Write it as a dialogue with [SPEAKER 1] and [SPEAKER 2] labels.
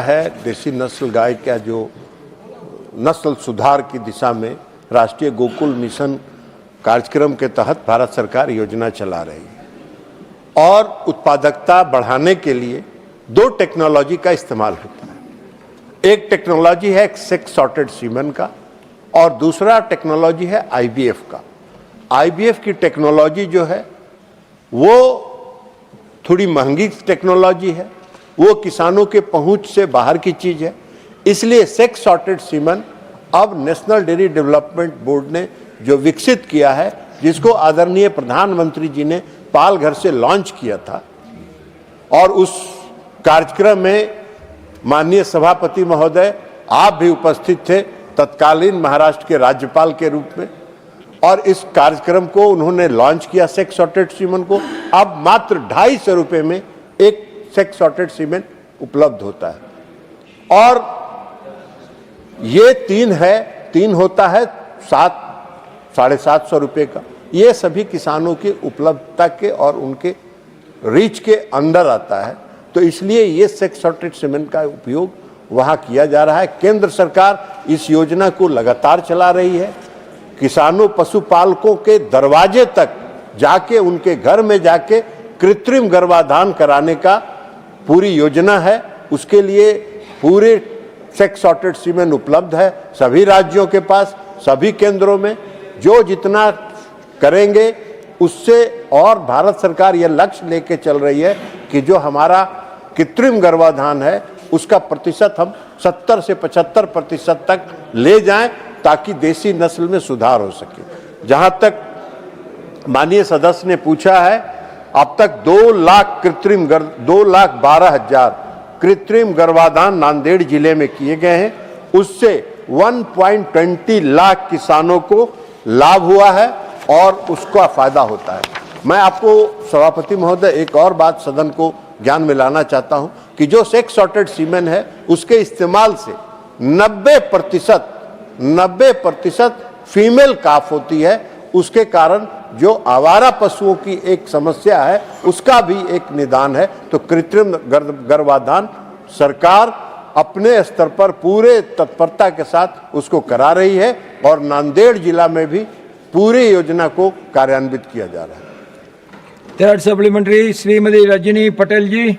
[SPEAKER 1] है देसी नस्ल गाय का जो नस्ल सुधार की दिशा में राष्ट्रीय गोकुल मिशन कार्यक्रम के तहत भारत सरकार योजना चला रही है और उत्पादकता बढ़ाने के लिए दो टेक्नोलॉजी का इस्तेमाल होता है। एक टेक्नोलॉजी है सेक्स सॉर्टेड सीमेन का और दूसरा टेक्नोलॉजी है आईवीएफ का। आईवीएफ की टेक्नोलॉजी जो है वो थोड़ी महंगी टेक्नोलॉजी है, वो किसानों के पहुंच से बाहर की चीज है, इसलिए सेक्स सॉर्टेड सीमेन अब नेशनल डेयरी डेवलपमेंट बोर्ड ने जो विकसित किया है, जिसको आदरणीय प्रधानमंत्री जी ने पालघर से लॉन्च किया था और उस कार्यक्रम में माननीय सभापति महोदय आप भी उपस्थित थे तत्कालीन महाराष्ट्र के राज्यपाल के रूप में, और इस कार्यक्रम को उन्होंने लॉन्च किया सेक्स सॉर्टेड सीमेन को। अब मात्र 250 रुपये में एक सेक्स सॉर्टेड सीमेन उपलब्ध होता है और ये तीन होता है 700-750 रुपये का। ये सभी किसानों की उपलब्धता के और उनके रीच के अंदर आता है, तो इसलिए ये सेक्स सॉर्टेड सीमेन का उपयोग वहाँ किया जा रहा है। केंद्र सरकार इस योजना को लगातार चला रही है। किसानों पशुपालकों के दरवाजे तक जाके उनके घर में जाके कृत्रिम गर्भाधान कराने का पूरी योजना है। उसके लिए पूरे सेक्स सॉर्टेड सीमेन उपलब्ध है सभी राज्यों के पास, सभी केंद्रों में। जो जितना करेंगे उससे, और भारत सरकार यह लक्ष्य लेके चल रही है कि जो हमारा कृत्रिम गर्भाधान है उसका प्रतिशत हम 70 से 75% तक ले जाएं ताकि देसी नस्ल में सुधार हो सके। जहां तक माननीय सदस्य ने पूछा है, अब तक 2,12,000 कृत्रिम गर्भाधान नांदेड़ जिले में किए गए हैं। उससे 1.20 लाख किसानों को लाभ हुआ है और उसका फायदा होता है। मैं आपको सभापति महोदय एक और बात सदन को ज्ञान में लाना चाहता हूं कि जो सेक्स सॉर्टेड सीमेन है उसके इस्तेमाल से 90% फीमेल काफ होती है। उसके कारण जो आवारा पशुओं की एक समस्या है उसका भी एक निदान है। तो कृत्रिम गर्भाधान सरकार अपने स्तर पर पूरे तत्परता के साथ उसको करा रही है और नांदेड़ जिला में भी पूरी योजना को कार्यान्वित किया जा रहा है।
[SPEAKER 2] थर्ड सप्लीमेंट्री श्रीमती रजनी पटेल जी।